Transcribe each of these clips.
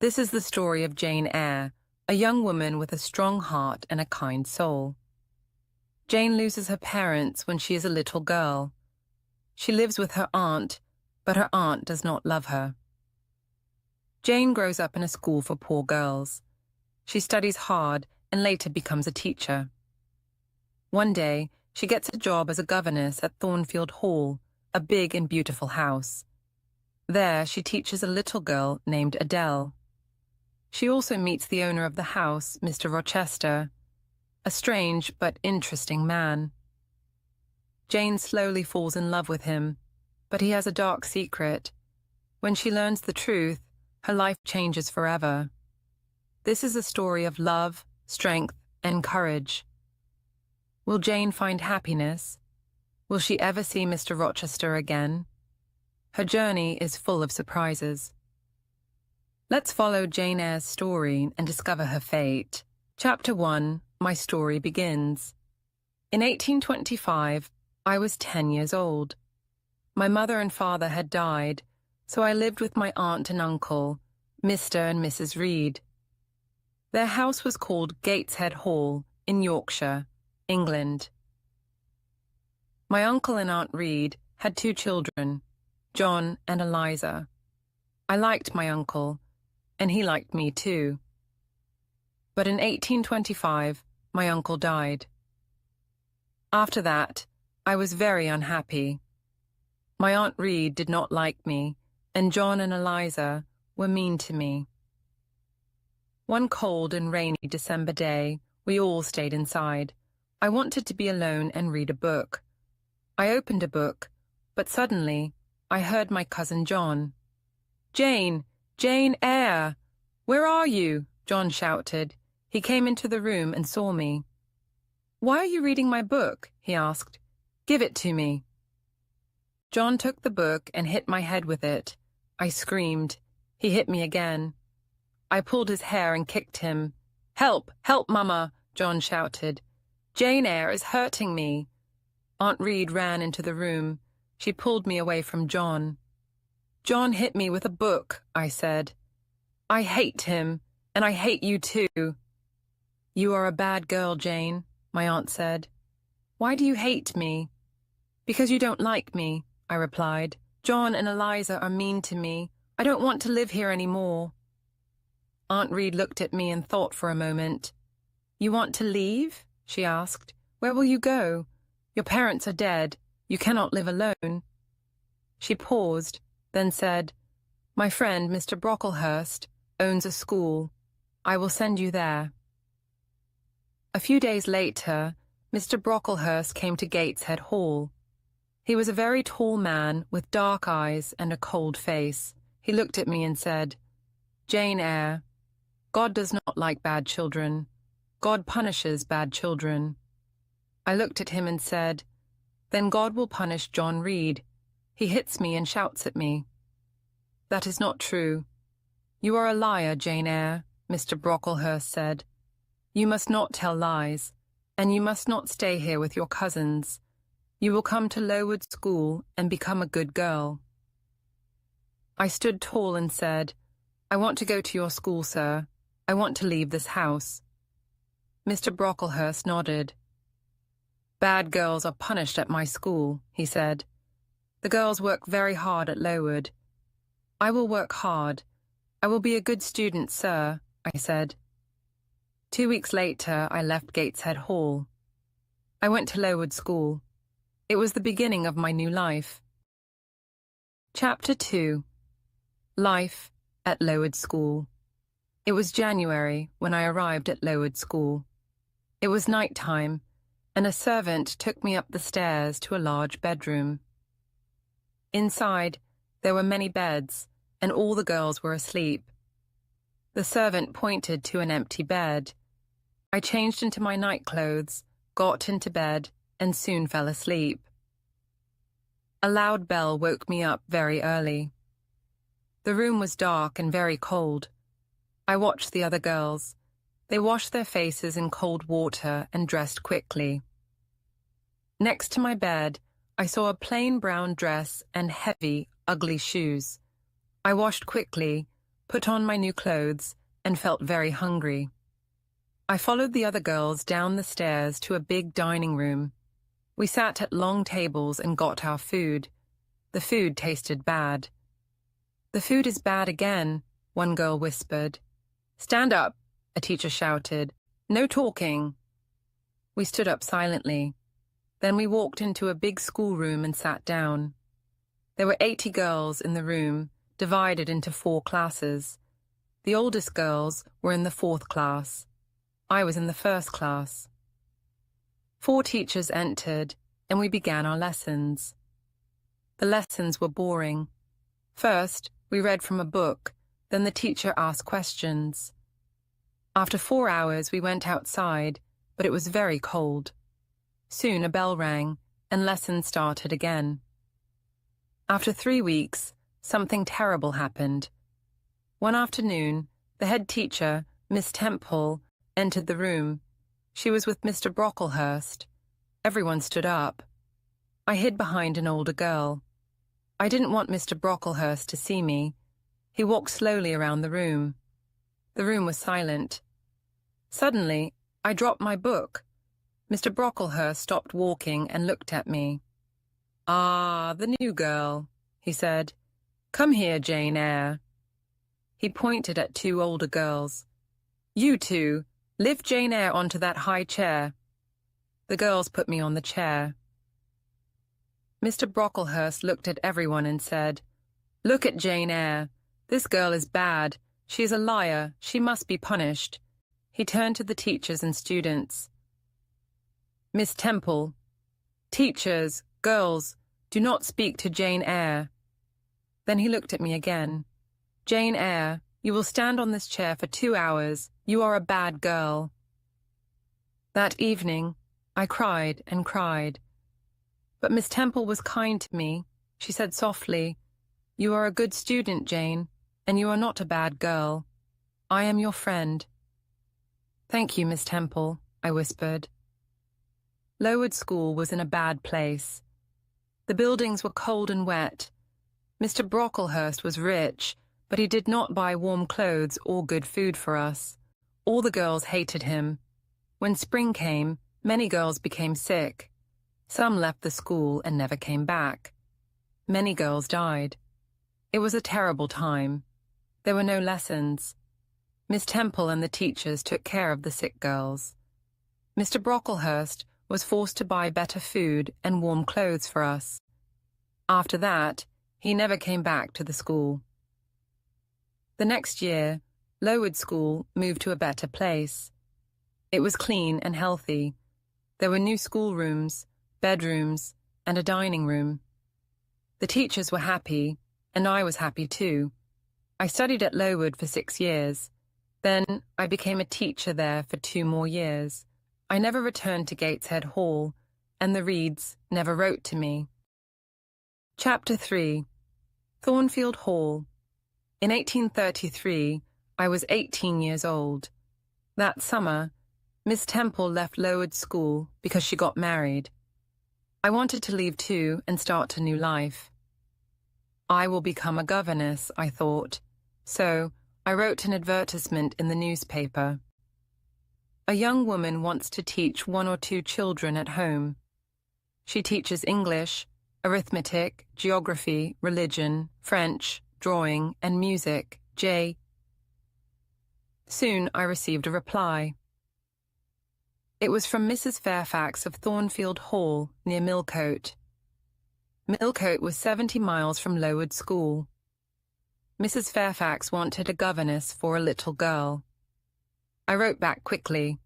This is the story of Jane Eyre, a young woman with a strong heart and a kind soul. Jane loses her parents when she is a little girl. She lives with her aunt, but her aunt does not love her. Jane grows up in a school for poor girls. She studies hard and later becomes a teacher. One day, she gets a job as a governess at Thornfield Hall, a big and beautiful house. There, she teaches a little girl named Adele. She also meets the owner of the house, Mr. Rochester, a strange but interesting man. Jane slowly falls in love with him, but he has a dark secret. When she learns the truth, her life changes forever. This is a story of love, strength, and courage. Will Jane find happiness? Will she ever see Mr. Rochester again? Her journey is full of surprises. Let's follow Jane Eyre's story and discover her fate. Chapter 1, My Story Begins. In 1825, I was 10 years old. My mother and father had died, so I lived with my aunt and uncle, Mr. and Mrs. Reed. Their house was called Gateshead Hall in Yorkshire, England. My uncle and Aunt Reed had 2 children, John and Eliza. I liked my uncle, and he liked me too. But in 1825, my uncle died. After that, I was very unhappy. My Aunt Reed did not like me, and John and Eliza were mean to me. One cold and rainy December day, we all stayed inside. I wanted to be alone and read a book. I opened a book, but suddenly I heard my cousin John. "Jane! Jane Eyre! Where are you?" John shouted. He came into the room and saw me. "Why are you reading my book?" he asked. "Give it to me." John took the book and hit my head with it. I screamed. He hit me again. I pulled his hair and kicked him. "Help! Help, Mama!" John shouted. "Jane Eyre is hurting me." Aunt Reed ran into the room. She pulled me away from John. "John hit me with a book," I said. "I hate him, and I hate you too." "You are a bad girl, Jane," my aunt said. "Why do you hate me?" "Because you don't like me," I replied. "John and Eliza are mean to me. I don't want to live here anymore." Aunt Reed looked at me and thought for a moment. "You want to leave?" she asked. "Where will you go? Your parents are dead. You cannot live alone." She paused, then said, "My friend, Mr. Brocklehurst, owns a school. I will send you there." A few days later, Mr. Brocklehurst came to Gateshead Hall. He was a very tall man with dark eyes and a cold face. He looked at me and said, "Jane Eyre, God does not like bad children. God punishes bad children." I looked at him and said, "Then God will punish John Reed. He hits me and shouts at me." "That is not true." "You are a liar, Jane Eyre," Mr. Brocklehurst said. "You must not tell lies, and you must not stay here with your cousins. You will come to Lowood School and become a good girl." I stood tall and said, "I want to go to your school, sir. I want to leave this house." Mr. Brocklehurst nodded. "Bad girls are punished at my school," he said. "The girls work very hard at Lowood." "I will work hard. I will be a good student, sir," I said. 2 weeks later, I left Gateshead Hall. I went to Lowood School. It was the beginning of my new life. Chapter 2. Life at Lowood School. It was January when I arrived at Lowood School. It was night time, and a servant took me up the stairs to a large bedroom. Inside, there were many beds, and all the girls were asleep. The servant pointed to an empty bed. I changed into my nightclothes, got into bed, and soon fell asleep. A loud bell woke me up very early. The room was dark and very cold. I watched the other girls. They washed their faces in cold water and dressed quickly. Next to my bed, I saw a plain brown dress and heavy, ugly shoes. I washed quickly, put on my new clothes, and felt very hungry. I followed the other girls down the stairs to a big dining room. We sat at long tables and got our food. The food tasted bad. "The food is bad again," one girl whispered. "Stand up," a teacher shouted. "No talking." We stood up silently. Then we walked into a big schoolroom and sat down. There were 80 girls in the room, divided into 4 classes. The oldest girls were in the 4th class. I was in the 1st class. 4 teachers entered, and we began our lessons. The lessons were boring. First, we read from a book, then the teacher asked questions. After 4 hours, we went outside, but it was very cold. Soon a bell rang, and lessons started again. After 3 weeks, something terrible happened. One afternoon, the head teacher, Miss Temple, entered the room. She was with Mr. Brocklehurst. Everyone stood up. I hid behind an older girl. I didn't want Mr. Brocklehurst to see me. He walked slowly around the room. The room was silent. Suddenly, I dropped my book. Mr. Brocklehurst stopped walking and looked at me. "Ah, the new girl," he said. "Come here, Jane Eyre." He pointed at 2 older girls. "You 2, lift Jane Eyre onto that high chair." The girls put me on the chair. Mr. Brocklehurst looked at everyone and said, "Look at Jane Eyre. This girl is bad. She is a liar. She must be punished." He turned to the teachers and students. "Miss Temple, teachers, girls, do not speak to Jane Eyre." Then he looked at me again. "Jane Eyre, you will stand on this chair for 2 hours. You are a bad girl." That evening, I cried and cried. But Miss Temple was kind to me. She said softly, "You are a good student, Jane, and you are not a bad girl. I am your friend." "Thank you, Miss Temple," I whispered. Lowood School was in a bad place. The buildings were cold and wet. Mr. Brocklehurst was rich, but he did not buy warm clothes or good food for us. All the girls hated him. When spring came, many girls became sick. Some left the school and never came back. Many girls died. It was a terrible time. There were no lessons. Miss Temple and the teachers took care of the sick girls. Mr. Brocklehurst was forced to buy better food and warm clothes for us. After that, he never came back to the school. The next year, Lowood School moved to a better place. It was clean and healthy. There were new schoolrooms, bedrooms, and a dining room. The teachers were happy, and I was happy too. I studied at Lowood for 6 years. Then I became a teacher there for 2 more years. I never returned to Gateshead Hall, and the Reeds never wrote to me. Chapter 3. Thornfield Hall. In 1833, I was 18 years old. That summer, Miss Temple left Lowood School because she got married. I wanted to leave too and start a new life. I will become a governess, I thought, so I wrote an advertisement in the newspaper. A young woman wants to teach 1 or 2 children at home. She teaches English, arithmetic, geography, religion, French, drawing, and music, J. Soon I received a reply. It was from Mrs. Fairfax of Thornfield Hall, near Millcote. Millcote was 70 miles from Lowood School. Mrs. Fairfax wanted a governess for a little girl. I wrote back quickly.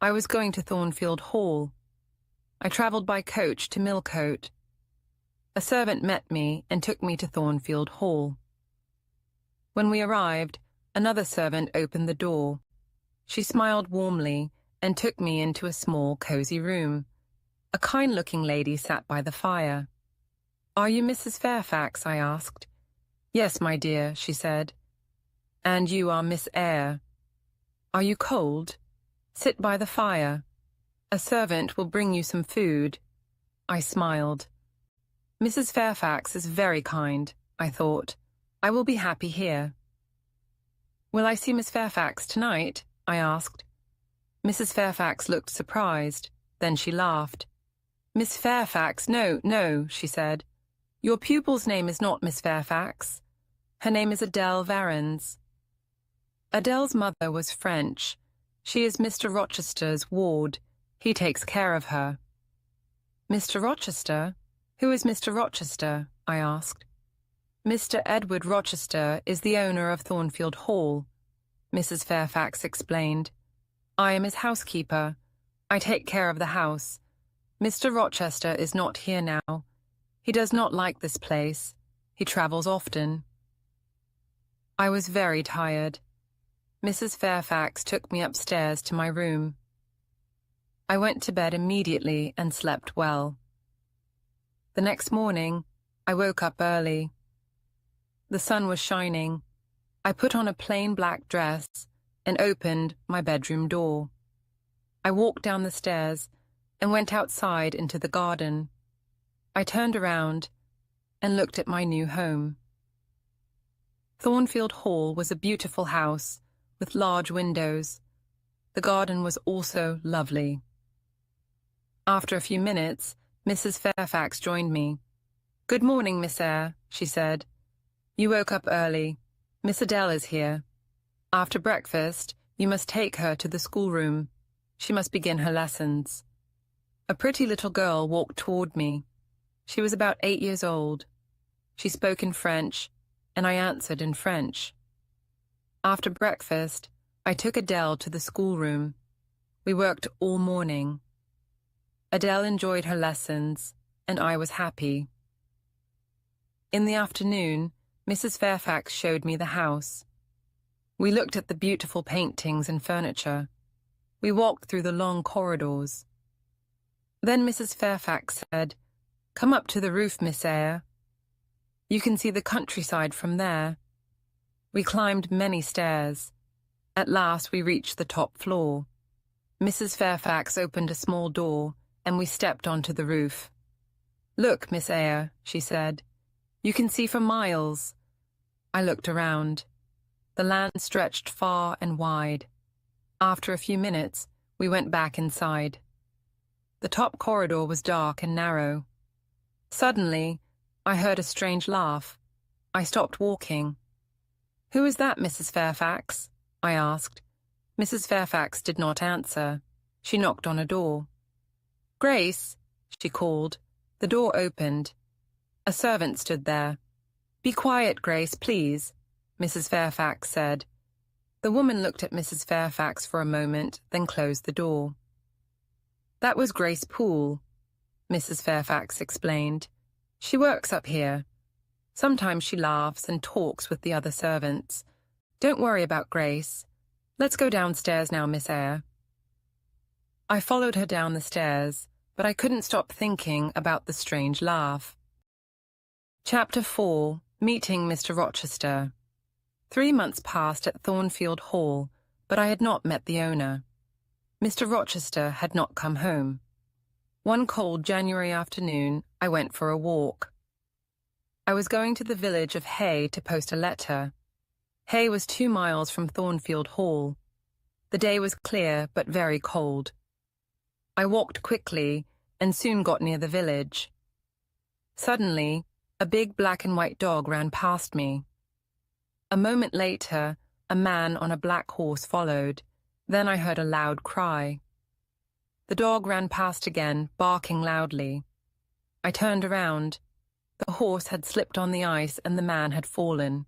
I was going to Thornfield Hall. I travelled by coach to Millcote. A servant met me and took me to Thornfield Hall. When we arrived, another servant opened the door. She smiled warmly and took me into a small, cosy room. A kind-looking lady sat by the fire. "Are you Mrs. Fairfax?" I asked. "Yes, my dear," she said. "And you are Miss Eyre. Are you cold? Sit by the fire. A servant will bring you some food." I smiled. Mrs. Fairfax is very kind, I thought. I will be happy here. Will I see Miss Fairfax tonight? I asked. Mrs. Fairfax looked surprised. Then she laughed. Miss Fairfax, no, she said. Your pupil's name is not Miss Fairfax. Her name is Adele Varens. Adele's mother was French. She is Mr. Rochester's ward. He takes care of her. Mr. Rochester? Who is Mr. Rochester? I asked. Mr. Edward Rochester is the owner of Thornfield Hall, Mrs. Fairfax explained. I am his housekeeper. I take care of the house. Mr. Rochester is not here now. He does not like this place. He travels often. I was very tired. Mrs. Fairfax took me upstairs to my room. I went to bed immediately and slept well. The next morning, I woke up early. The sun was shining. I put on a plain black dress and opened my bedroom door. I walked down the stairs and went outside into the garden. I turned around and looked at my new home. Thornfield Hall was a beautiful house with large windows. The garden was also lovely. After a few minutes, Mrs. Fairfax joined me. Good morning, Miss Eyre, she said. You woke up early. Miss Adele is here. After breakfast, you must take her to the schoolroom. She must begin her lessons. A pretty little girl walked toward me. She was about 8 years old. She spoke in French, and I answered in French. After breakfast, I took Adele to the schoolroom. We worked all morning. Adele enjoyed her lessons, and I was happy. In the afternoon, Mrs. Fairfax showed me the house. We looked at the beautiful paintings and furniture. We walked through the long corridors. Then Mrs. Fairfax said, Come up to the roof, Miss Eyre. You can see the countryside from there. We climbed many stairs. At last we reached the top floor. Mrs. Fairfax opened a small door, and we stepped onto the roof. Look, Miss Eyre, she said. You can see for miles. I looked around. The land stretched far and wide. After a few minutes, we went back inside. The top corridor was dark and narrow. Suddenly, I heard a strange laugh. I stopped walking. Who is that, Mrs. Fairfax? I asked. Mrs. Fairfax did not answer. She knocked on a door. Grace, she called. The door opened. A servant stood there. Be quiet, Grace, please, Mrs. Fairfax said. The woman looked at Mrs. Fairfax for a moment, then closed the door. That was Grace Poole, Mrs. Fairfax explained. She works up here. Sometimes she laughs and talks with the other servants. Don't worry about Grace. Let's go downstairs now, Miss Eyre. I followed her down the stairs, but I couldn't stop thinking about the strange laugh. Chapter 4. Meeting Mr. Rochester. 3 months passed at Thornfield Hall, but I had not met the owner. Mr. Rochester had not come home. One cold January afternoon, I went for a walk. I was going to the village of Eyre to post a letter. Eyre was 2 miles from Thornfield Hall. The day was clear but very cold. I walked quickly and soon got near the village. Suddenly, a big black and white dog ran past me. A moment later, a man on a black horse followed. Then I heard a loud cry. The dog ran past again, barking loudly. I turned around. The horse had slipped on the ice and the man had fallen.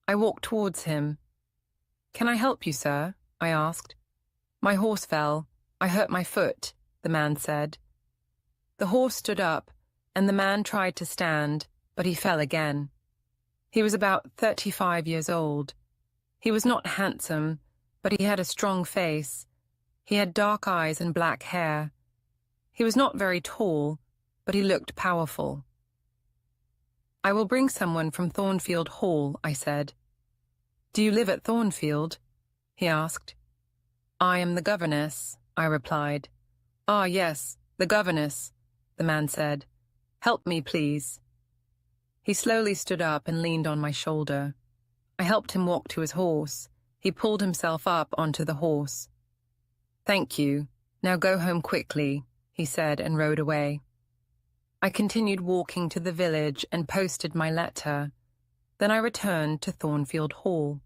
I walked towards him. Can I help you, sir? I asked. My horse fell. I hurt my foot, the man said. The horse stood up, and the man tried to stand, but he fell again. He was about 35 years old. He was not handsome, but he had a strong face. He had dark eyes and black hair. He was not very tall, but he looked powerful. I will bring someone from Thornfield Hall, I said. Do you live at Thornfield? He asked. I am the governess, I replied. Ah, yes, the governess, the man said. Help me, please. He slowly stood up and leaned on my shoulder. I helped him walk to his horse. He pulled himself up onto the horse. "Thank you. Now go home quickly," he said and rode away. I continued walking to the village and posted my letter. Then I returned to Thornfield Hall.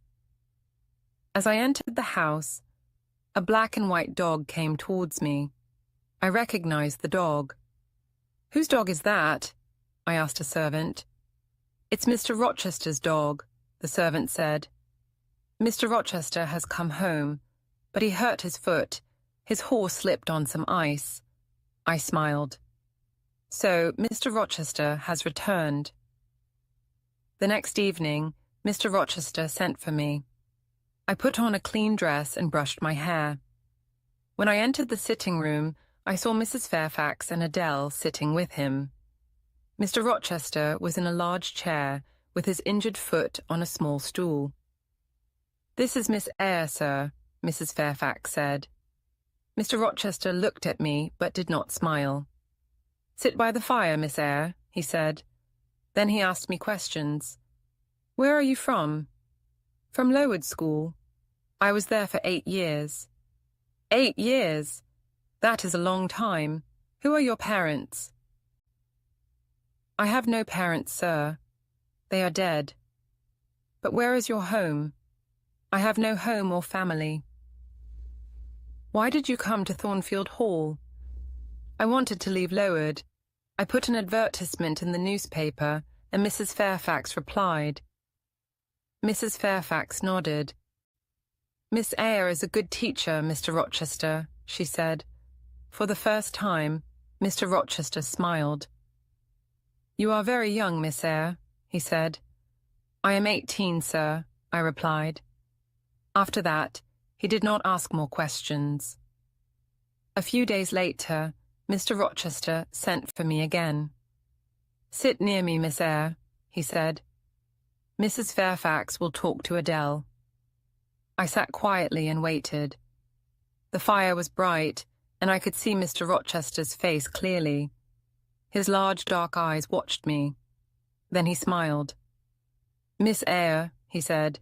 As I entered the house, a black and white dog came towards me. I recognized the dog. "Whose dog is that?" I asked a servant. "It's Mr. Rochester's dog," the servant said. "Mr. Rochester has come home, but he hurt his foot. His horse slipped on some ice." I smiled. "So, Mr. Rochester has returned." The next evening, Mr. Rochester sent for me. I put on a clean dress and brushed my hair. When I entered the sitting room, I saw Mrs. Fairfax and Adele sitting with him. Mr. Rochester was in a large chair, with his injured foot on a small stool. "This is Miss Eyre, sir," Mrs. Fairfax said. Mr. Rochester looked at me, but did not smile. "Sit by the fire, Miss Eyre," he said. Then he asked me questions. "Where are you from?" "From Lowood School. I was there for 8 years." "8 years? That is a long time. Who are your parents?" "I have no parents, sir. They are dead." "But where is your home?" "I have no home or family." "Why did you come to Thornfield Hall?" "I wanted to leave Lowood. I put an advertisement in the newspaper, and Mrs. Fairfax replied." Mrs. Fairfax nodded. "Miss Eyre is a good teacher, Mr. Rochester," she said. For the first time, Mr. Rochester smiled. "You are very young, Miss Eyre," he said. "I am 18, sir," I replied. After that, he did not ask more questions. A few days later, Mr. Rochester sent for me again. "Sit near me, Miss Eyre," he said. "Mrs. Fairfax will talk to Adele." I sat quietly and waited. The fire was bright, and I could see Mr. Rochester's face clearly. His large dark eyes watched me. Then he smiled. "Miss Eyre," he said,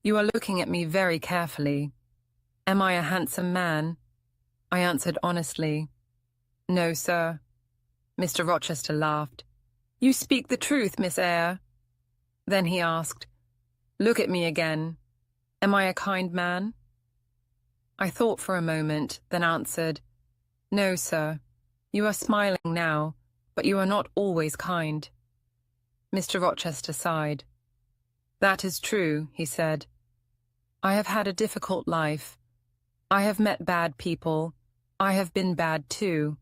"you are looking at me very carefully. Am I a handsome man?" I answered honestly. "No, sir." Mr. Rochester laughed. "You speak the truth, Miss Eyre." Then he asked, "Look at me again. Am I a kind man?" I thought for a moment, then answered, "No, sir. You are smiling now, but you are not always kind." Mr. Rochester sighed. "That is true," he said. "I have had a difficult life. I have met bad people. I have been bad too."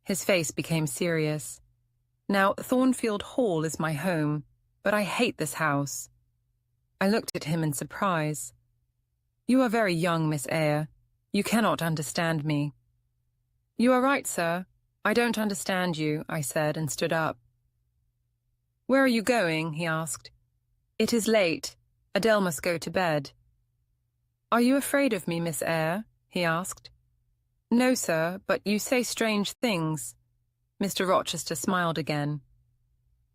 His face became serious. "Now, Thornfield Hall is my home, but I hate this house." I looked at him in surprise. "You are very young, Miss Eyre. You cannot understand me." "You are right, sir. I don't understand you," I said, and stood up. "Where are you going?" he asked. "It is late. Adele must go to bed." "Are you afraid of me, Miss Eyre?" he asked. "No, sir, but you say strange things." Mr. Rochester smiled again.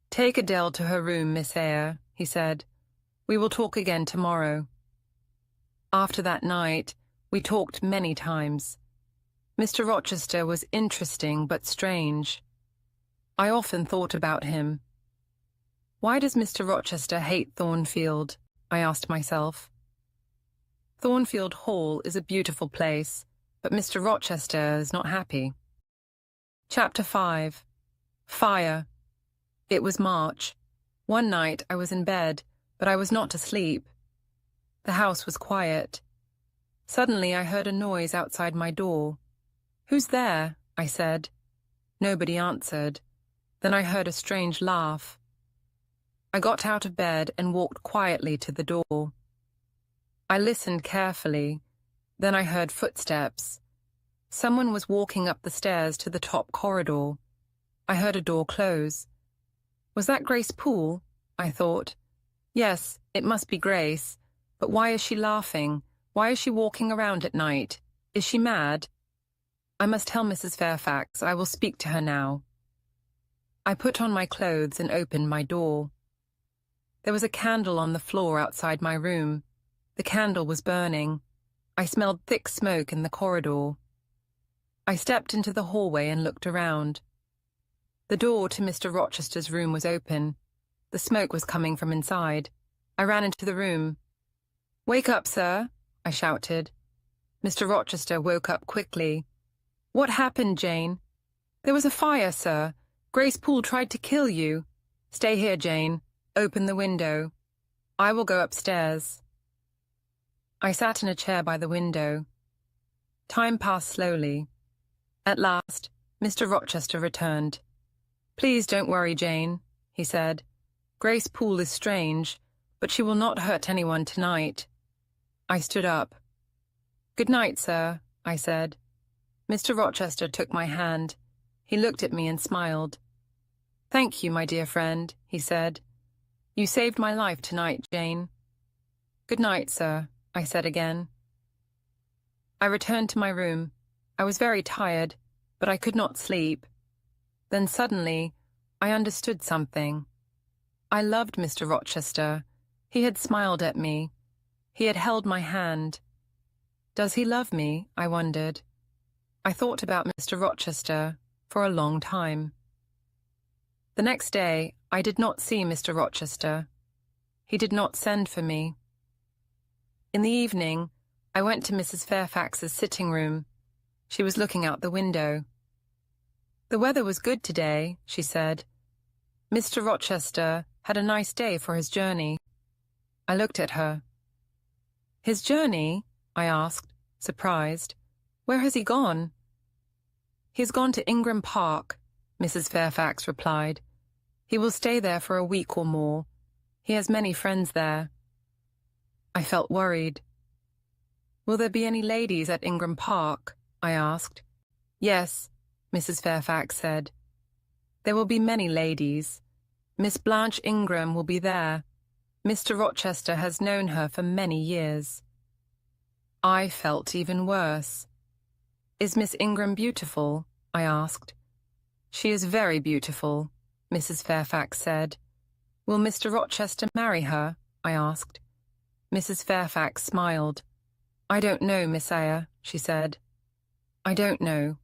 "Take Adele to her room, Miss Eyre," he said. "We will talk again tomorrow." After that night, we talked many times. Mr. Rochester was interesting but strange. I often thought about him. Why does Mr. Rochester hate Thornfield? I asked myself. Thornfield Hall is a beautiful place, but Mr. Rochester is not happy. Chapter 5. Fire. It was March. One night I was in bed, but I was not asleep. The house was quiet. Suddenly I heard a noise outside my door. "Who's there?" I said. Nobody answered. Then I heard a strange laugh. I got out of bed and walked quietly to the door. I listened carefully. Then I heard footsteps. Someone was walking up the stairs to the top corridor. I heard a door close. Was that Grace Poole? I thought. Yes, it must be Grace. But why is she laughing? Why is she walking around at night? Is she mad? I must tell Mrs. Fairfax. I will speak to her now. I put on my clothes and opened my door. There was a candle on the floor outside my room. The candle was burning. I smelled thick smoke in the corridor. I stepped into the hallway and looked around. The door to Mr. Rochester's room was open. The smoke was coming from inside. I ran into the room. "Wake up, sir," I shouted. Mr. Rochester woke up quickly. "What happened, Jane?" "There was a fire, sir. Grace Poole tried to kill you." "Stay here, Jane. Open the window. I will go upstairs." I sat in a chair by the window. Time passed slowly. At last, Mr. Rochester returned. "Please don't worry, Jane," he said. "Grace Poole is strange, but she will not hurt anyone tonight." I stood up. "Good night, sir," I said. Mr. Rochester took my hand. He looked at me and smiled. "Thank you, my dear friend," he said. "You saved my life tonight, Jane." "Good night, sir," I said again. I returned to my room. I was very tired, but I could not sleep. Then suddenly, I understood something. I loved Mr. Rochester. He had smiled at me. He had held my hand. Does he love me? I wondered. I thought about Mr. Rochester for a long time. The next day, I did not see Mr. Rochester. He did not send for me. In the evening, I went to Mrs. Fairfax's sitting room. She was looking out the window. "The weather was good today," she said. "Mr. Rochester had a nice day for his journey." I looked at her. "His journey?" I asked, surprised. "Where has he gone?" "He has gone to Ingram Park," Mrs. Fairfax replied. "He will stay there for a week or more. He has many friends there." I felt worried. "Will there be any ladies at Ingram Park?" I asked. "Yes," Mrs. Fairfax said. "There will be many ladies. Miss Blanche Ingram will be there. Mr. Rochester has known her for many years." I felt even worse. "Is Miss Ingram beautiful?" I asked. "She is very beautiful," Mrs. Fairfax said. "Will Mr. Rochester marry her?" I asked. Mrs. Fairfax smiled. "I don't know, Miss Eyre," she said. "I don't know."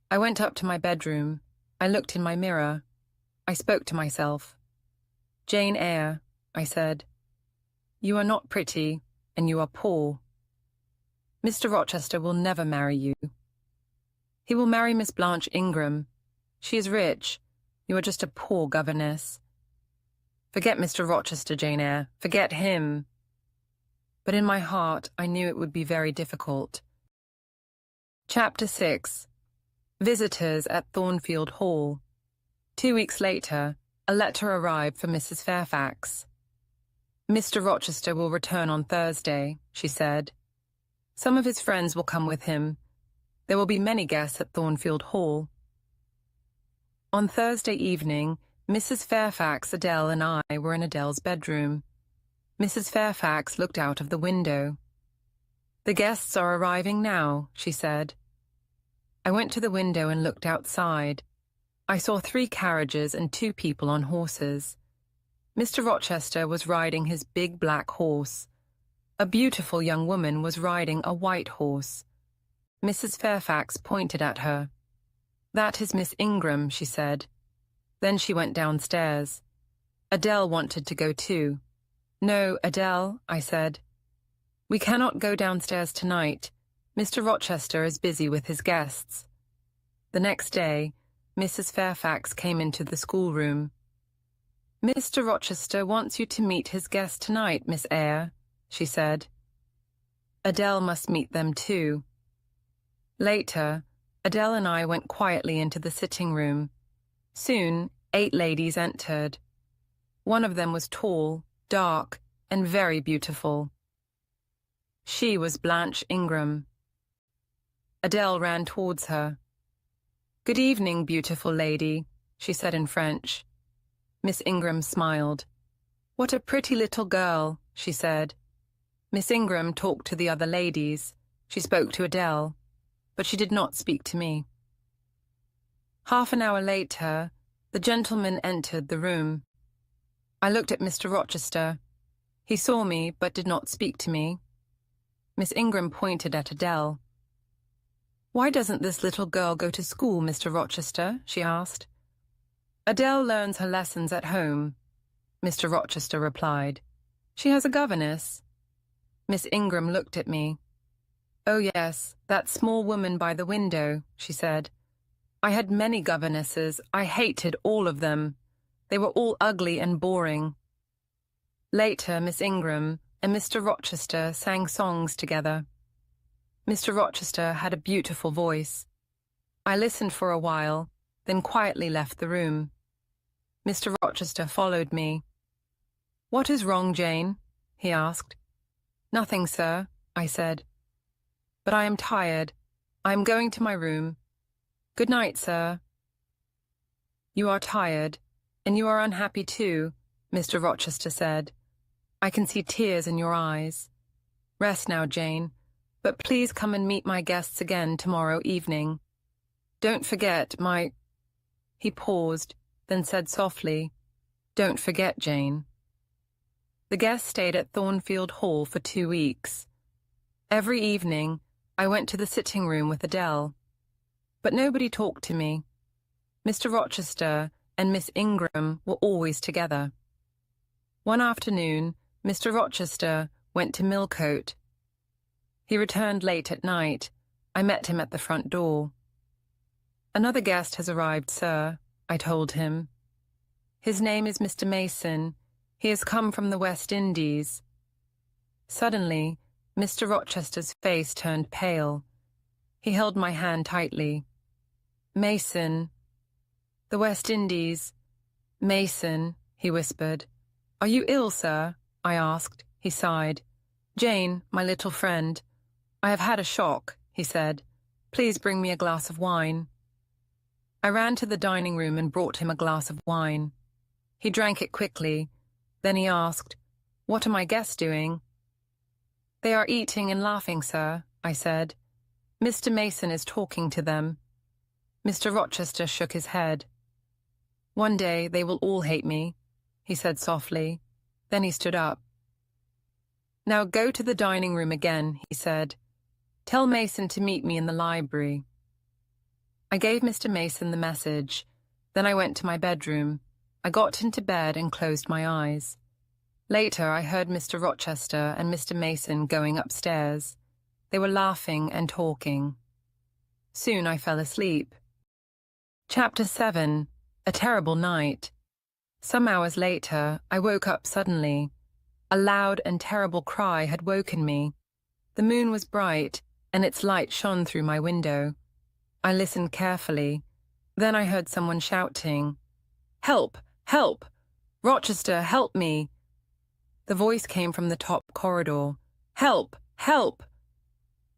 I went up to my bedroom. I looked in my mirror. I spoke to myself. "Jane Eyre," I said, "you are not pretty, and you are poor. Mr. Rochester will never marry you. He will marry Miss Blanche Ingram. She is rich. You are just a poor governess. Forget Mr. Rochester, Jane Eyre. Forget him." But in my heart, I knew it would be very difficult. Chapter 6. Visitors at Thornfield Hall. 2 weeks later, a letter arrived for Mrs. Fairfax. "Mr. Rochester will return on Thursday," she said. "Some of his friends will come with him. There will be many guests at Thornfield Hall." On Thursday evening, Mrs. Fairfax, Adele, and I were in Adele's bedroom. Mrs. Fairfax looked out of the window. "The guests are arriving now," she said. I went to the window and looked outside. I saw 3 carriages and 2 people on horses. Mr. Rochester was riding his big black horse. A beautiful young woman was riding a white horse. Mrs. Fairfax pointed at her. "That is Miss Ingram," she said. Then she went downstairs. Adele wanted to go too. "No, Adele," I said. "We cannot go downstairs tonight. Mr. Rochester is busy with his guests." The next day, Mrs. Fairfax came into the schoolroom. "Mr. Rochester wants you to meet his guest tonight, Miss Eyre," she said. Adele must meet them too. Later, Adele and I went quietly into the sitting room. Soon, 8 ladies entered. One of them was tall, dark, and very beautiful. She was Blanche Ingram. Adele ran towards her. "Good evening, beautiful lady," she said in French. Miss Ingram smiled. "What a pretty little girl," she said. Miss Ingram talked to the other ladies. She spoke to Adele, but she did not speak to me. Half an hour later, the gentleman entered the room. I looked at Mr. Rochester. He saw me but did not speak to me. Miss Ingram pointed at Adele. "Why doesn't this little girl go to school, Mr. Rochester?" she asked. "Adele learns her lessons at home," Mr. Rochester replied. "She has a governess." Miss Ingram looked at me. "Oh yes, that small woman by the window," she said. "I had many governesses. I hated all of them. They were all ugly and boring." Later, Miss Ingram and Mr. Rochester sang songs together. Mr. Rochester had a beautiful voice. I listened for a while, then quietly left the room. Mr. Rochester followed me. "What is wrong, Jane?" he asked. "Nothing, sir," I said. "But I am tired. I am going to my room. Good night, sir." "You are tired, and you are unhappy too," Mr. Rochester said. "I can see tears in your eyes. Rest now, Jane, but please come and meet my guests again tomorrow evening. Don't forget my—" He paused, then said softly, "Don't forget, Jane." The guests stayed at Thornfield Hall for 2 weeks. Every evening, I went to the sitting room with Adele. But nobody talked to me. Mr. Rochester and Miss Ingram were always together. One afternoon, Mr. Rochester went to Millcote. He returned late at night. I met him at the front door. "Another guest has arrived, sir," I told him. "His name is Mr. Mason. He has come from the West Indies." Suddenly, Mr. Rochester's face turned pale. He held my hand tightly. "Mason, the West Indies. Mason," he whispered. "Are you ill, sir?" I asked. He sighed. "Jane, my little friend, I have had a shock," he said. "Please bring me a glass of wine." I ran to the dining room and brought him a glass of wine. He drank it quickly. Then he asked, "What are my guests doing?" "They are eating and laughing, sir," I said. "Mr. Mason is talking to them." Mr. Rochester shook his head. "One day they will all hate me," he said softly. Then he stood up. "Now go to the dining room again," he said. "Tell Mason to meet me in the library." I gave Mr. Mason the message. Then I went to my bedroom. I got into bed and closed my eyes. Later, I heard Mr. Rochester and Mr. Mason going upstairs. They were laughing and talking. Soon I fell asleep. Chapter 7. A Terrible Night. Some hours later, I woke up suddenly. A loud and terrible cry had woken me. The moon was bright, and its light shone through my window. I listened carefully. Then I heard someone shouting, "Help! Help! Rochester, help me!" The voice came from the top corridor. "Help! Help!"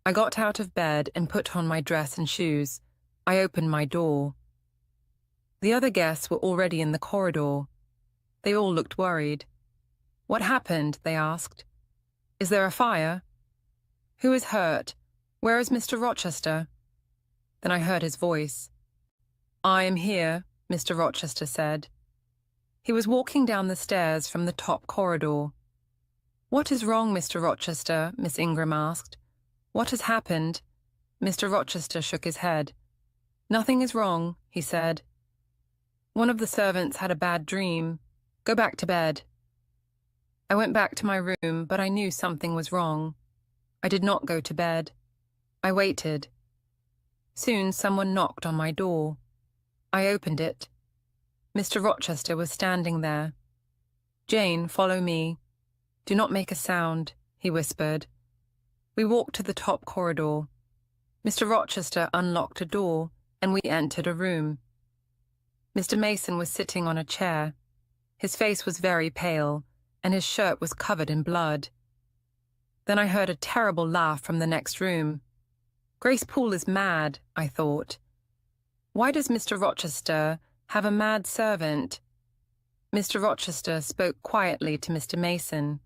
I got out of bed and put on my dress and shoes. I opened my door. The other guests were already in the corridor. They all looked worried. "What happened?" they asked. "Is there a fire?" "Who is hurt? Where is Mr. Rochester?" Then I heard his voice. "I am here," Mr. Rochester said. He was walking down the stairs from the top corridor. "What is wrong, Mr. Rochester?" Miss Ingram asked. "What has happened?" Mr. Rochester shook his head. "Nothing is wrong," he said. "One of the servants had a bad dream. Go back to bed." I went back to my room, but I knew something was wrong. I did not go to bed. I waited. Soon someone knocked on my door. I opened it. Mr. Rochester was standing there. "Jane, follow me. Do not make a sound," he whispered. We walked to the top corridor. Mr. Rochester unlocked a door, and we entered a room. Mr. Mason was sitting on a chair. His face was very pale, and his shirt was covered in blood. Then I heard a terrible laugh from the next room. Grace Poole is mad, I thought. Why does Mr. Rochester have a mad servant? Mr. Rochester spoke quietly to Mr. Mason.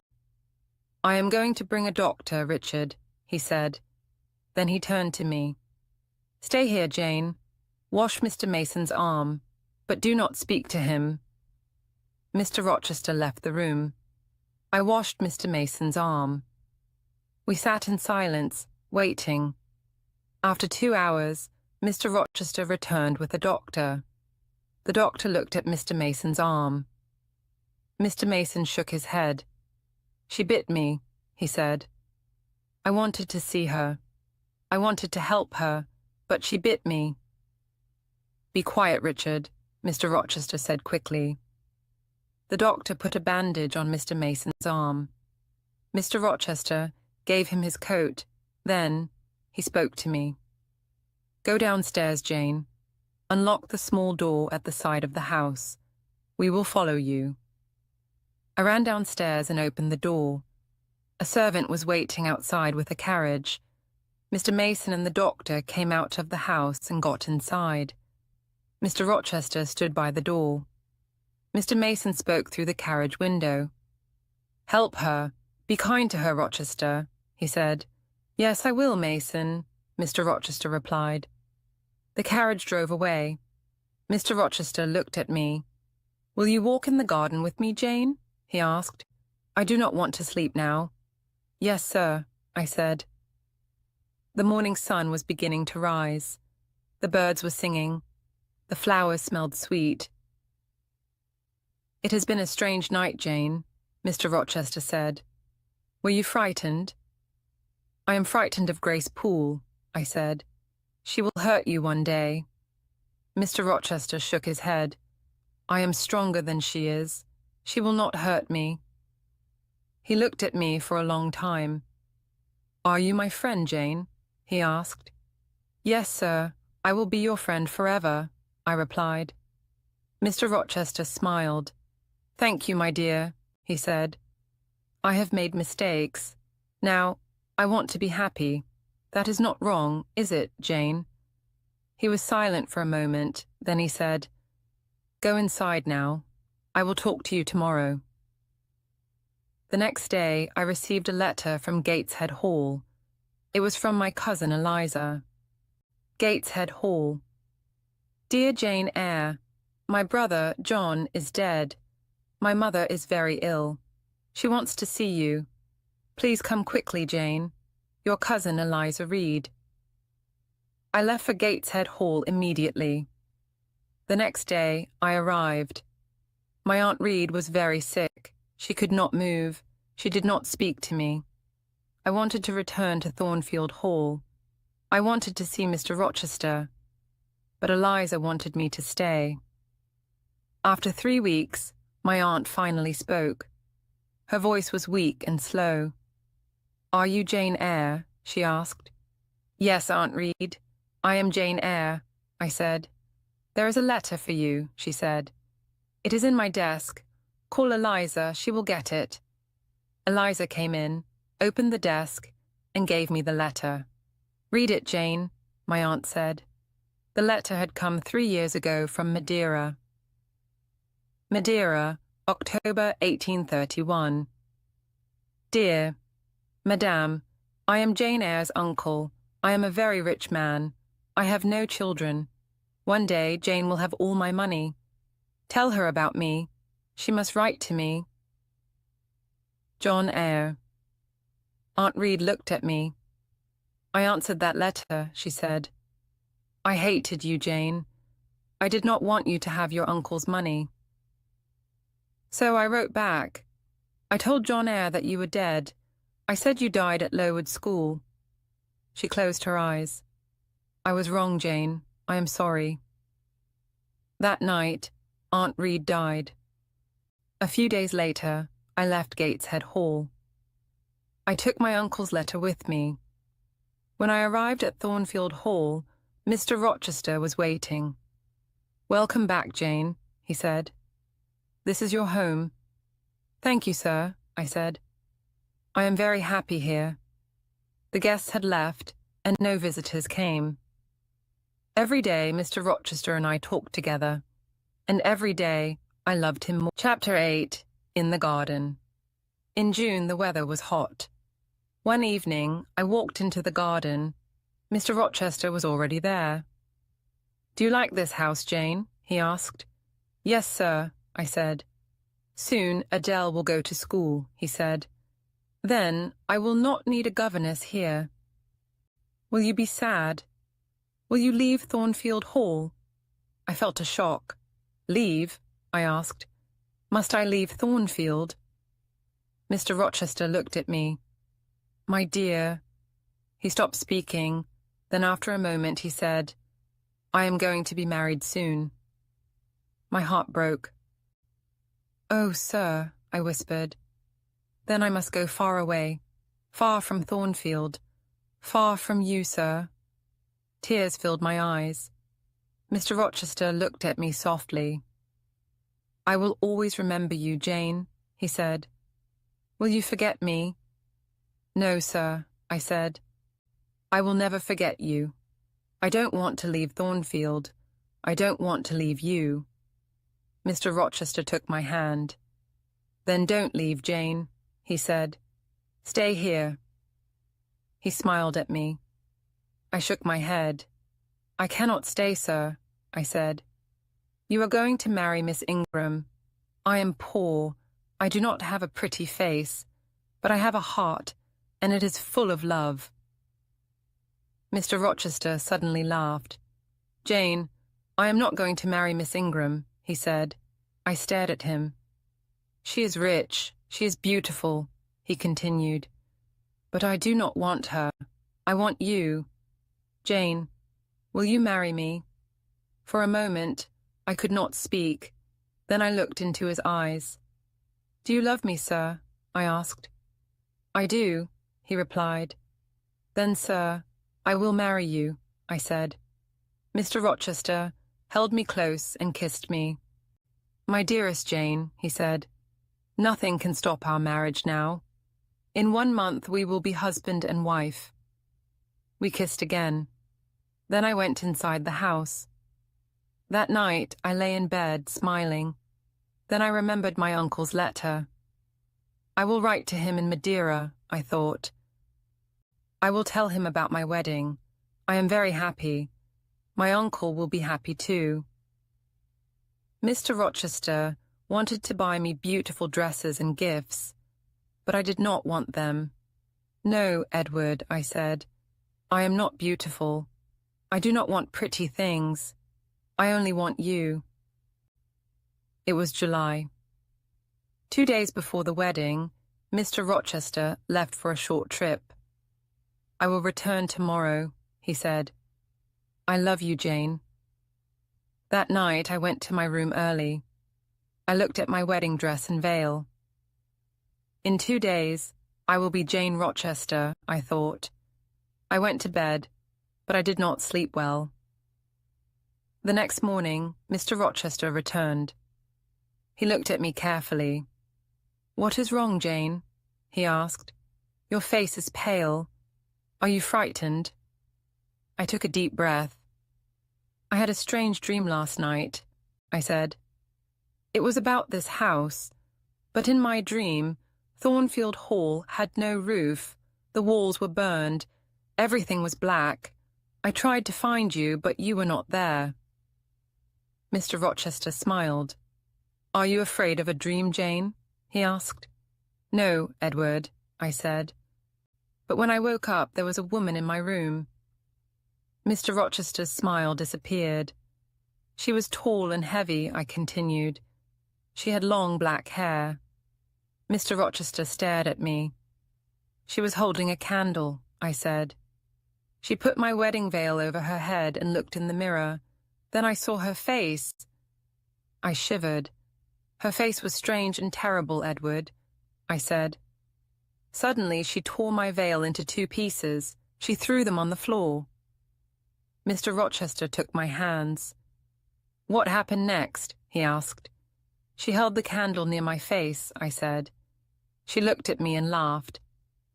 "I am going to bring a doctor, Richard," he said. Then he turned to me. "Stay here, Jane. Wash Mr. Mason's arm, but do not speak to him." Mr. Rochester left the room. I washed Mr. Mason's arm. We sat in silence, waiting. After 2 hours, Mr. Rochester returned with a doctor. The doctor looked at Mr. Mason's arm. Mr. Mason shook his head. "She bit me," he said. "I wanted to see her. I wanted to help her, but she bit me." "Be quiet, Richard," Mr. Rochester said quickly. The doctor put a bandage on Mr. Mason's arm. Mr. Rochester gave him his coat. Then he spoke to me. "Go downstairs, Jane. Unlock the small door at the side of the house. We will follow you." I ran downstairs and opened the door. A servant was waiting outside with a carriage. Mr. Mason and the doctor came out of the house and got inside. Mr. Rochester stood by the door. Mr. Mason spoke through the carriage window. "Help her. Be kind to her, Rochester," he said. "Yes, I will, Mason," Mr. Rochester replied. The carriage drove away. Mr. Rochester looked at me. "Will you walk in the garden with me, Jane?" he asked. "I do not want to sleep now." "Yes, sir," I said. The morning sun was beginning to rise. The birds were singing. The flowers smelled sweet. "It has been a strange night, Jane," Mr. Rochester said. "Were you frightened?" "I am frightened of Grace Poole," I said. "She will hurt you one day." Mr. Rochester shook his head. "I am stronger than she is. She will not hurt me." He looked at me for a long time. "Are you my friend, Jane?" he asked. "Yes, sir. I will be your friend forever," I replied. Mr. Rochester smiled. "Thank you, my dear," he said. "I have made mistakes. Now, I want to be happy. That is not wrong, is it, Jane?" He was silent for a moment. Then he said, "Go inside now. I will talk to you tomorrow." The next day, I received a letter from Gateshead Hall. It was from my cousin Eliza. Gateshead Hall. "Dear Jane Eyre, my brother, John, is dead. My mother is very ill. She wants to see you. Please come quickly, Jane. Your cousin Eliza Reed." I left for Gateshead Hall immediately. The next day, I arrived. My Aunt Reed was very sick. She could not move. She did not speak to me. I wanted to return to Thornfield Hall. I wanted to see Mr. Rochester, but Eliza wanted me to stay. After 3 weeks, my aunt finally spoke. Her voice was weak and slow. "Are you Jane Eyre?" she asked. "Yes, Aunt Reed, I am Jane Eyre," I said. "There is a letter for you," she said. "It is in my desk. Call Eliza, she will get it." Eliza came in, opened the desk, and gave me the letter. "Read it, Jane," my aunt said. The letter had come 3 years ago from Madeira. Madeira, October 1831. Dear Madame, I am Jane Eyre's uncle. I am a very rich man. I have no children. One day Jane will have all my money. Tell her about me. She must write to me. John Eyre. Aunt Reed looked at me. "I answered that letter," she said. "I hated you, Jane. I did not want you to have your uncle's money." So I wrote back. "I told John Eyre that you were dead. I said you died at Lowood School." She closed her eyes. "I was wrong, Jane. I am sorry." That night, Aunt Reed died. A few days later, I left Gateshead Hall. I took my uncle's letter with me. When I arrived at Thornfield Hall, Mr. Rochester was waiting. "Welcome back, Jane," he said. "This is your home." "Thank you, sir," I said. "I am very happy here." The guests had left, and no visitors came. Every day Mr. Rochester and I talked together, and every day I loved him more. Chapter 8. In the Garden. In June the weather was hot. One evening I walked into the garden. Mr. Rochester was already there. "Do you like this house, Jane?" he asked. "Yes, sir," I said. Soon Adele will go to school, he said. Then I will not need a governess here. Will you be sad? Will you leave Thornfield Hall? I felt a shock. Leave? I asked. Must I leave Thornfield? Mr. Rochester looked at me. My dear. He stopped speaking. Then after a moment he said, I am going to be married soon. My heart broke. Oh, sir, I whispered. Then I must go far away, far from Thornfield, far from you, sir. Tears filled my eyes. Mr. Rochester looked at me softly. I will always remember you, Jane, he said. Will you forget me? No, sir, I said. I will never forget you. I don't want to leave Thornfield. I don't want to leave you. Mr. Rochester took my hand. Then don't leave, Jane, he said. Stay here. He smiled at me. I shook my head. I cannot stay, sir, I said. You are going to marry Miss Ingram. I am poor. I do not have a pretty face, but I have a heart, and it is full of love. Mr. Rochester suddenly laughed. Jane, I am not going to marry Miss Ingram, he said. I stared at him. She is rich, she is beautiful, he continued. But I do not want her. I want you. Jane, will you marry me? For a moment, I could not speak. Then I looked into his eyes. Do you love me, sir? I asked. I do, he replied. Then, sir, I will marry you, I said. Mr. Rochester held me close and kissed me. My dearest Jane, he said, nothing can stop our marriage now. In 1 month we will be husband and wife. We kissed again. Then I went inside the house. That night I lay in bed, smiling. Then I remembered my uncle's letter. I will write to him in Madeira, I thought. I will tell him about my wedding. I am very happy. My uncle will be happy too. Mr. Rochester wanted to buy me beautiful dresses and gifts, but I did not want them. No, Edward, I said. I am not beautiful. I do not want pretty things. I only want you. It was July. 2 days before the wedding, Mr. Rochester left for a short trip. I will return tomorrow, he said. I love you, Jane. That night I went to my room early. I looked at my wedding dress and veil. In 2 days, I will be Jane Rochester, I thought. I went to bed, but I did not sleep well. The next morning, Mr. Rochester returned. He looked at me carefully. What is wrong, Jane? He asked. Your face is pale. Are you frightened? I took a deep breath. I had a strange dream last night, I said. It was about this house, but in my dream, Thornfield Hall had no roof, the walls were burned, everything was black. I tried to find you, but you were not there. Mr. Rochester smiled. Are you afraid of a dream, Jane? He asked. No, Edward, I said. But when I woke up, there was a woman in my room. Mr. Rochester's smile disappeared. She was tall and heavy, I continued. She had long black hair. Mr. Rochester stared at me. She was holding a candle, I said. She put my wedding veil over her head and looked in the mirror. Then I saw her face. I shivered. Her face was strange and terrible, Edward, I said. Suddenly she tore my veil into 2 pieces. She threw them on the floor. Mr. Rochester took my hands. What happened next? He asked. She held the candle near my face, I said. She looked at me and laughed.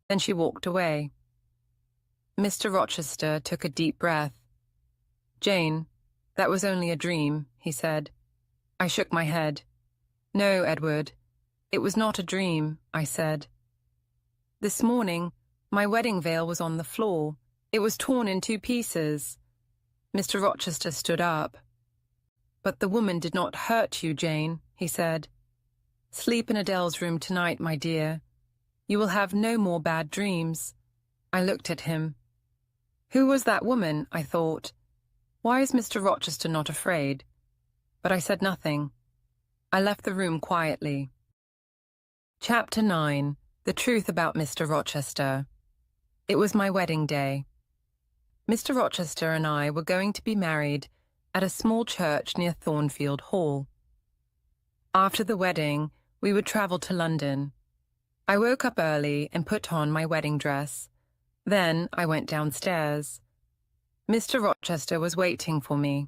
Then she walked away. Mr. Rochester took a deep breath. Jane, that was only a dream, he said. I shook my head. No, Edward, it was not a dream, I said. This morning, my wedding veil was on the floor. It was torn in 2 pieces. Mr. Rochester stood up. But the woman did not hurt you, Jane, he said. Sleep in Adele's room tonight, my dear. You will have no more bad dreams. I looked at him. Who was that woman, I thought. Why is Mr. Rochester not afraid? But I said nothing. I left the room quietly. Chapter 9. The Truth About Mr. Rochester. It was my wedding day. Mr. Rochester and I were going to be married at a small church near Thornfield Hall. After the wedding, we would travel to London. I woke up early and put on my wedding dress. Then I went downstairs. Mr. Rochester was waiting for me.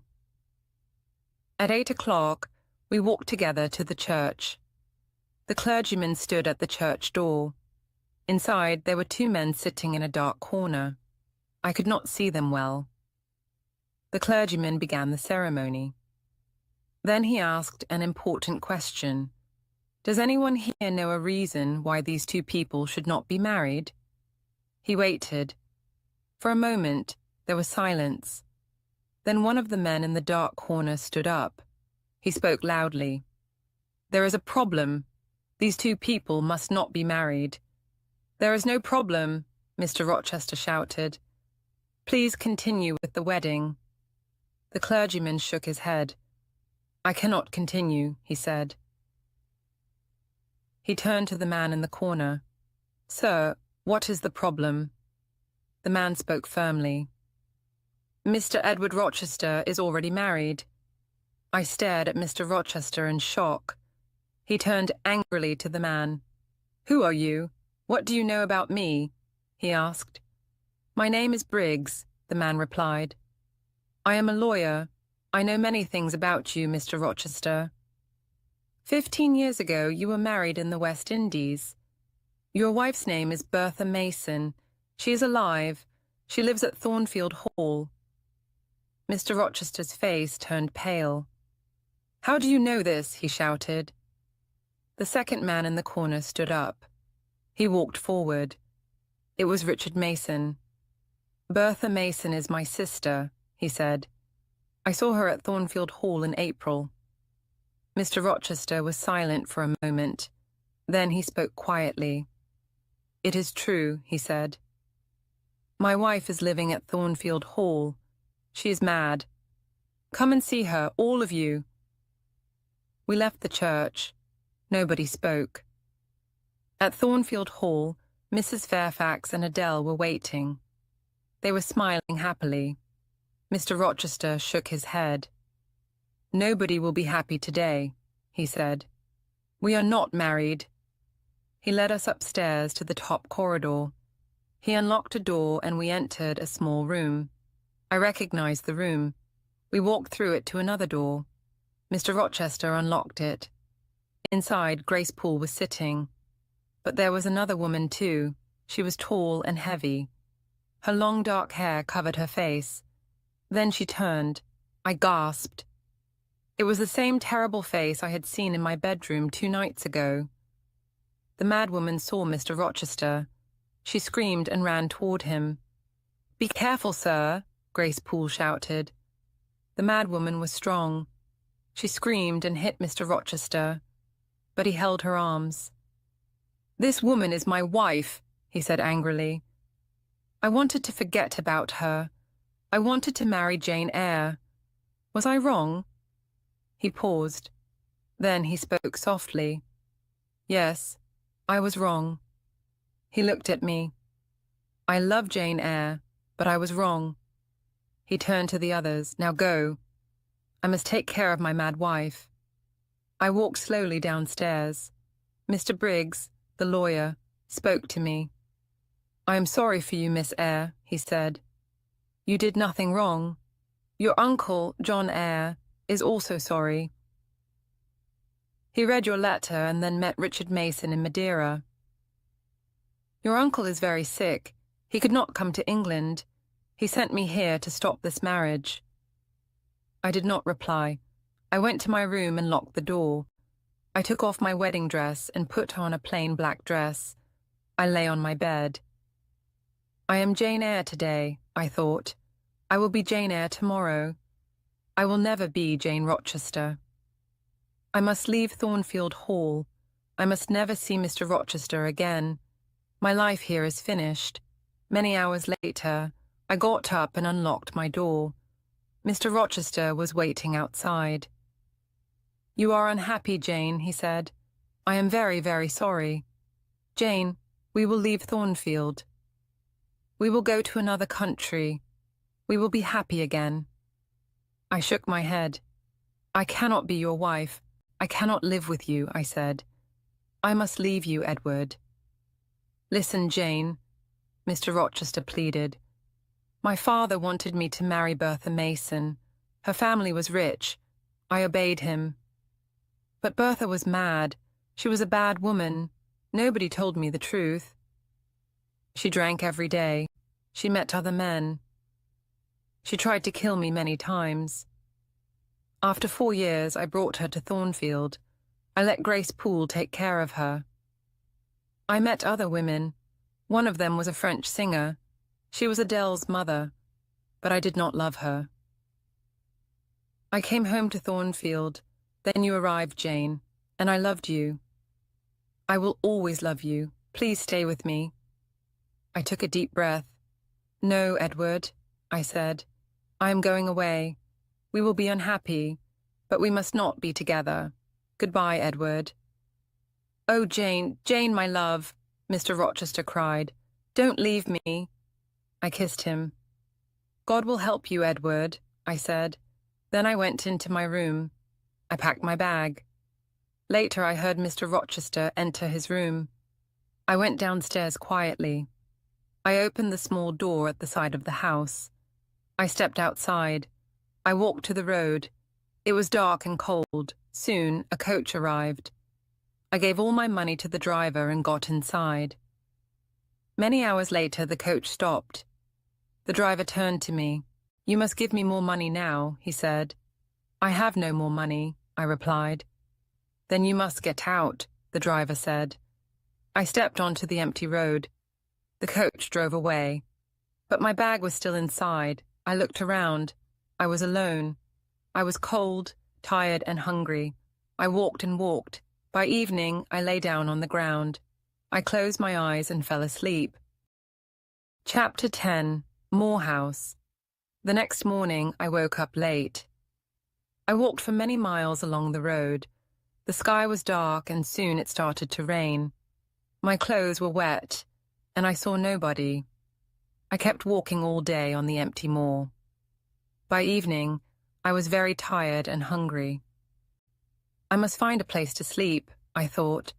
At 8 o'clock, we walked together to the church. The clergyman stood at the church door. Inside, there were two men sitting in a dark corner. I could not see them well. The clergyman began the ceremony. Then he asked an important question. Does anyone here know a reason why these two people should not be married? He waited. For a moment, there was silence. Then one of the men in the dark corner stood up. He spoke loudly. There is a problem. These two people must not be married. There is no problem, Mr. Rochester shouted. Please continue with the wedding. The clergyman shook his head. I cannot continue, he said. He turned to the man in the corner. Sir, what is the problem? The man spoke firmly. Mr. Edward Rochester is already married. I stared at Mr. Rochester in shock. He turned angrily to the man. Who are you? What do you know about me? He asked. My name is Briggs, the man replied. I am a lawyer. I know many things about you, Mr. Rochester. 15 years ago, you were married in the West Indies. Your wife's name is Bertha Mason. She is alive. She lives at Thornfield Hall. Mr. Rochester's face turned pale. How do you know this? He shouted. The second man in the corner stood up. He walked forward. It was Richard Mason. Bertha Mason is my sister, he said. I saw her at Thornfield Hall in April. Mr. Rochester was silent for a moment. Then he spoke quietly. It is true, he said. My wife is living at Thornfield Hall. She is mad. Come and see her, all of you. We left the church. Nobody spoke. At Thornfield Hall, Mrs. Fairfax and Adele were waiting. They were smiling happily. Mr. Rochester shook his head. Nobody will be happy today, he said. We are not married. He led us upstairs to the top corridor. He unlocked a door and we entered a small room. I recognized the room. We walked through it to another door. Mr. Rochester unlocked it. Inside, Grace Poole was sitting. But there was another woman too. She was tall and heavy. Her long dark hair covered her face. Then she turned. I gasped. It was the same terrible face I had seen in my bedroom 2 nights ago. The madwoman saw Mr. Rochester. She screamed and ran toward him. Be careful, sir, Grace Poole shouted. The madwoman was strong. She screamed and hit Mr. Rochester, but he held her arms. This woman is my wife, he said angrily. I wanted to forget about her. I wanted to marry Jane Eyre. Was I wrong? He paused. Then he spoke softly. Yes, I was wrong. He looked at me. I love Jane Eyre, but I was wrong. He turned to the others. Now go. I must take care of my mad wife. I walked slowly downstairs. Mr. Briggs, the lawyer, spoke to me. I am sorry for you, Miss Eyre, he said. You did nothing wrong. Your uncle, John Eyre, is also sorry. He read your letter and then met Richard Mason in Madeira. Your uncle is very sick. He could not come to England. He sent me here to stop this marriage. I did not reply. I went to my room and locked the door. I took off my wedding dress and put on a plain black dress. I lay on my bed. I am Jane Eyre today, I thought. I will be Jane Eyre tomorrow. I will never be Jane Rochester. I must leave Thornfield Hall. I must never see Mr. Rochester again. My life here is finished. Many hours later, I got up and unlocked my door. Mr. Rochester was waiting outside. "You are unhappy, Jane," he said. "I am very, very sorry. Jane, we will leave Thornfield. We will go to another country. We will be happy again." I shook my head. "I cannot be your wife. I cannot live with you," I said. "I must leave you, Edward." "Listen, Jane," Mr. Rochester pleaded. "My father wanted me to marry Bertha Mason. Her family was rich. I obeyed him. But Bertha was mad. She was a bad woman. Nobody told me the truth. She drank every day. She met other men. She tried to kill me many times. After 4 years, I brought her to Thornfield. I let Grace Poole take care of her. I met other women. One of them was a French singer. She was Adele's mother, but I did not love her. I came home to Thornfield. Then you arrived, Jane, and I loved you. I will always love you. Please stay with me." I took a deep breath. "No, Edward," I said. "I am going away. We will be unhappy, but we must not be together. Goodbye, Edward." "Oh, Jane, Jane, my love," Mr. Rochester cried. "Don't leave me." I kissed him. "God will help you, Edward," I said. Then I went into my room. I packed my bag. Later, I heard Mr. Rochester enter his room. I went downstairs quietly. I opened the small door at the side of the house. I stepped outside. I walked to the road. It was dark and cold. Soon, a coach arrived. I gave all my money to the driver and got inside. Many hours later, the coach stopped. The driver turned to me. "You must give me more money now," he said. "I have no more money," I replied. "Then you must get out," the driver said. I stepped onto the empty road. The coach drove away. But my bag was still inside. I looked around. I was alone. I was cold, tired, and hungry. I walked and walked. By evening, I lay down on the ground. I closed my eyes and fell asleep. Chapter 10. Moor House. The next morning, I woke up late. I walked for many miles along the road. The sky was dark, and soon it started to rain. My clothes were wet, and I saw nobody. I kept walking all day on the empty moor. By evening, I was very tired and hungry. I must find a place to sleep, I thought.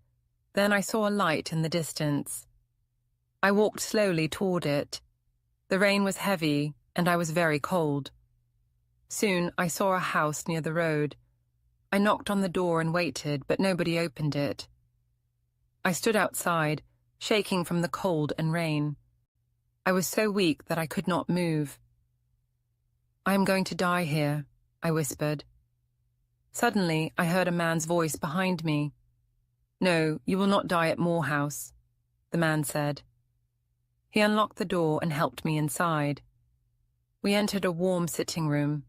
Then I saw a light in the distance. I walked slowly toward it. The rain was heavy, and I was very cold. Soon I saw a house near the road. I knocked on the door and waited, but nobody opened it. I stood outside, shaking from the cold and rain. I was so weak that I could not move. "I am going to die here," I whispered. Suddenly, I heard a man's voice behind me. "No, you will not die at Moor House," the man said. He unlocked the door and helped me inside. We entered a warm sitting room.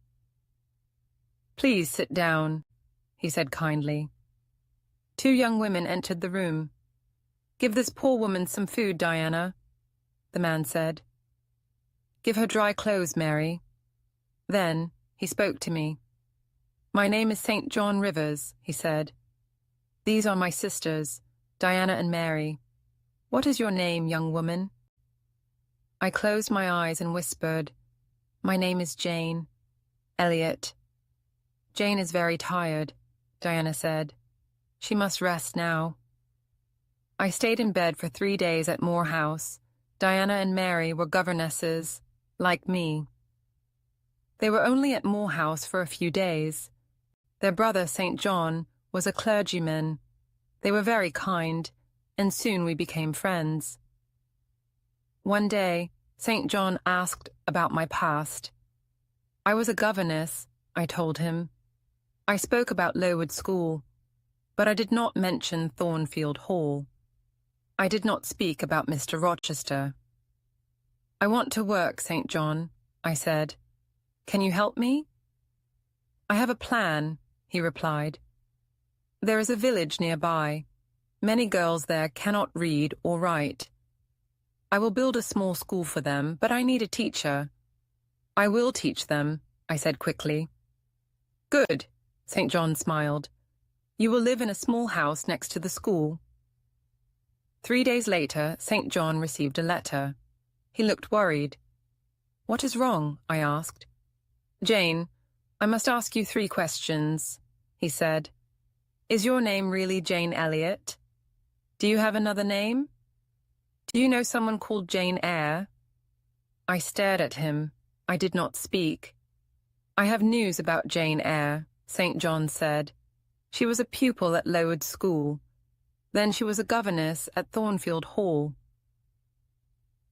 "Please sit down," he said kindly. 2 young women entered the room. "Give this poor woman some food, Diana," the man said. "Give her dry clothes, Mary." Then he spoke to me. "My name is St. John Rivers," he said. "These are my sisters, Diana and Mary. What is your name, young woman?" I closed my eyes and whispered, "My name is Jane. Elliot." "Jane is very tired," Diana said. "She must rest now." I stayed in bed for 3 days at Moor House. Diana and Mary were governesses, like me. They were only at Moor House for a few days. Their brother, St. John, was a clergyman. They were very kind, and soon we became friends. One day, St. John asked about my past. I was a governess, I told him. I spoke about Lowood School, but I did not mention Thornfield Hall. I did not speak about Mr. Rochester. "I want to work, St. John," I said. "Can you help me?" "I have a plan," he replied. "There is a village nearby. Many girls there cannot read or write. I will build a small school for them, but I need a teacher. I will teach them, I said quickly. Good, St. John smiled. You will live in a small house next to the school. 3 days later, St. John received a letter. He looked worried. What is wrong? I asked. Jane, I must ask you 3 questions, he said. Is your name really Jane Elliot? Do you have another name? Do you know someone called Jane Eyre? I stared at him. I did not speak. I have news about Jane Eyre, St. John said. She was a pupil at Lowood School. Then she was a governess at Thornfield Hall.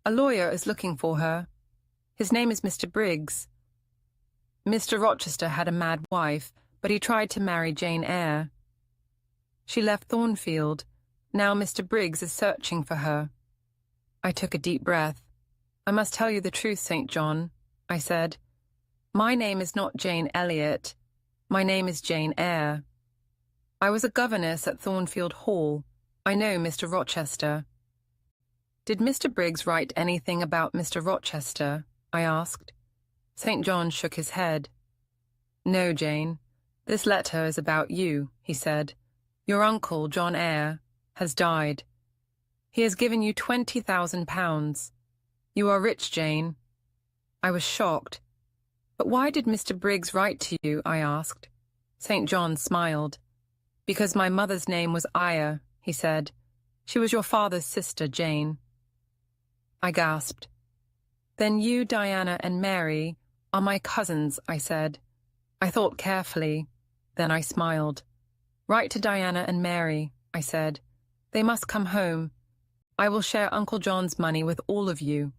A lawyer is looking for her. His name is Mr. Briggs. Mr. Rochester had a mad wife, but he tried to marry Jane Eyre. She left Thornfield. Now Mr. Briggs is searching for her. I took a deep breath. I must tell you the truth, St. John, I said. My name is not Jane Elliot. My name is Jane Eyre. I was a governess at Thornfield Hall. I know Mr. Rochester. Did Mr. Briggs write anything about Mr. Rochester? I asked. St. John shook his head. No, Jane. This letter is about you, he said. Your uncle, John Eyre, has died. He has given you £20,000. You are rich, Jane. I was shocked. But why did Mr. Briggs write to you? I asked. St. John smiled. Because my mother's name was Eyre, he said. She was your father's sister, Jane. I gasped. Then you, Diana, and Mary are my cousins, I said. I thought carefully. Then I smiled. Write to Diana and Mary, I said. They must come home. I will share Uncle John's money with all of you.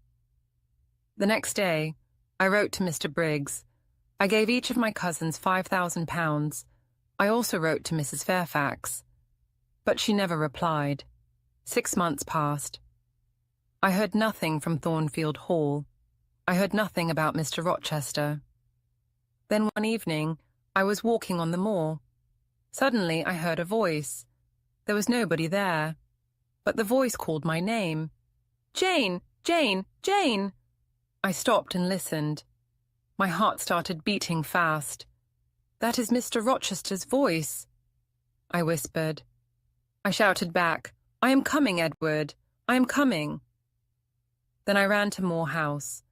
The next day, I wrote to Mr. Briggs. I gave each of my cousins £5,000. I also wrote to Mrs. Fairfax. But she never replied. 6 months passed. I heard nothing from Thornfield Hall. I heard nothing about Mr. Rochester. Then one evening, I was walking on the moor. Suddenly, I heard a voice. There was nobody there. But the voice called my name. Jane! Jane! Jane! I stopped and listened. My heart started beating fast. That is Mr. Rochester's voice, I whispered. I shouted back, I am coming, Edward. I am coming. Then I ran to Moor House.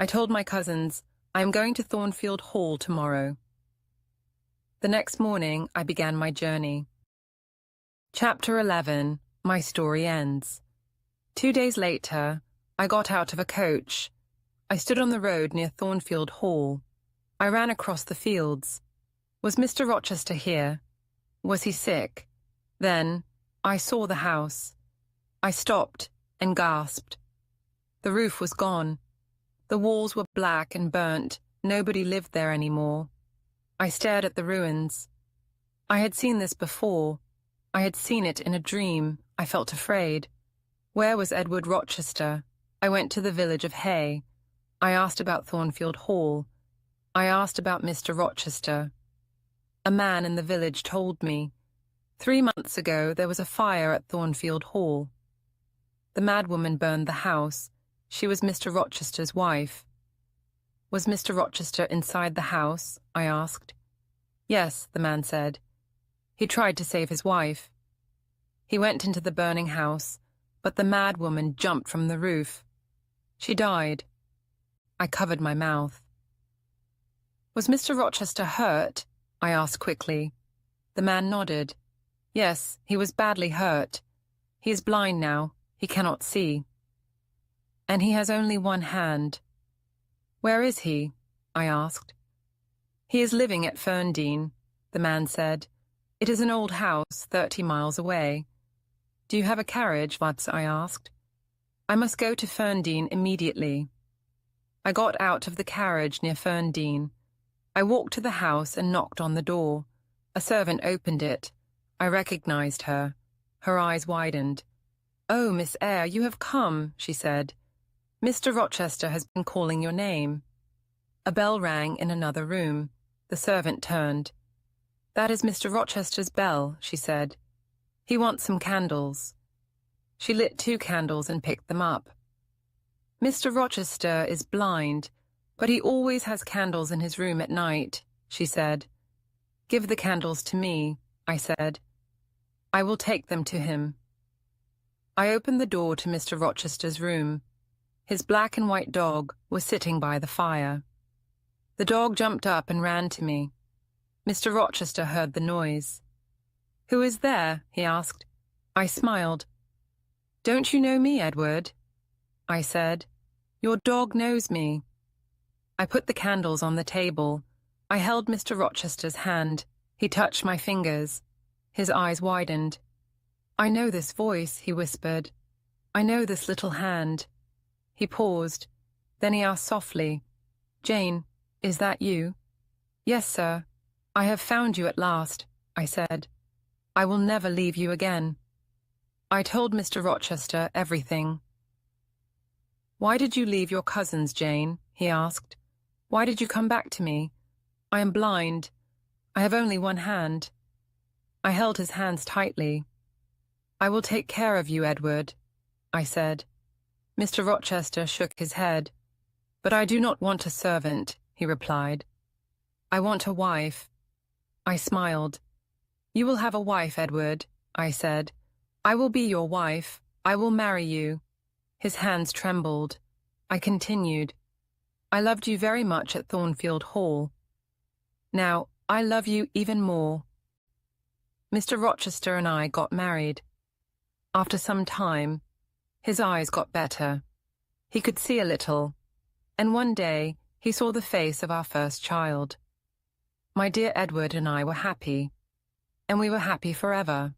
I told my cousins, I am going to Thornfield Hall tomorrow. The next morning, I began my journey. Chapter 11. My story ends. 2 days later, I got out of a coach. I stood on the road near Thornfield Hall. I ran across the fields. Was Mr. Rochester here? Was he sick? Then, I saw the house. I stopped and gasped. The roof was gone. The walls were black and burnt. Nobody lived there anymore. I stared at the ruins. I had seen this before. I had seen it in a dream. I felt afraid. Where was Edward Rochester? I went to the village of Hay. I asked about Thornfield Hall. I asked about Mr. Rochester. A man in the village told me. 3 months ago there was a fire at Thornfield Hall. The madwoman burned the house. She was Mr. Rochester's wife. Was Mr. Rochester inside the house? I asked. Yes, the man said. He tried to save his wife. He went into the burning house, but the madwoman jumped from the roof. She died. I covered my mouth. Was Mr. Rochester hurt? I asked quickly. The man nodded. Yes, he was badly hurt. He is blind now. He cannot see. And he has only one hand. Where is he? I asked. He is living at Ferndean, the man said. It is an old house 30 miles away. Do you have a carriage, Vats? I asked. I must go to Ferndean immediately. I got out of the carriage near Ferndean. I walked to the house and knocked on the door. A servant opened it. I recognized her. Her eyes widened. Oh, Miss Eyre, you have come, she said. Mr. Rochester has been calling your name. A bell rang in another room. The servant turned. That is Mr. Rochester's bell, she said. He wants some candles. She lit 2 candles and picked them up. Mr. Rochester is blind, but he always has candles in his room at night, she said. Give the candles to me, I said. I will take them to him. I opened the door to Mr. Rochester's room. His black and white dog was sitting by the fire. The dog jumped up and ran to me. Mr. Rochester heard the noise. Who is there? He asked. I smiled. Don't you know me, Edward? I said. Your dog knows me. I put the candles on the table. I held Mr. Rochester's hand. He touched my fingers. His eyes widened. I know this voice, he whispered. I know this little hand. He paused. Then he asked softly, Jane, is that you? Yes, sir. I have found you at last, I said. I will never leave you again. I told Mr. Rochester everything. Why did you leave your cousins, Jane? He asked. Why did you come back to me? I am blind. I have only one hand. I held his hands tightly. I will take care of you, Edward, I said. Mr. Rochester shook his head. But I do not want a servant, he replied. I want a wife. I smiled. You will have a wife, Edward, I said. I will be your wife. I will marry you. His hands trembled. I continued. I loved you very much at Thornfield Hall. Now, I love you even more. Mr. Rochester and I got married. After some time, his eyes got better. He could see a little, and one day he saw the face of our first child. My dear Edward and I were happy, and we were happy forever.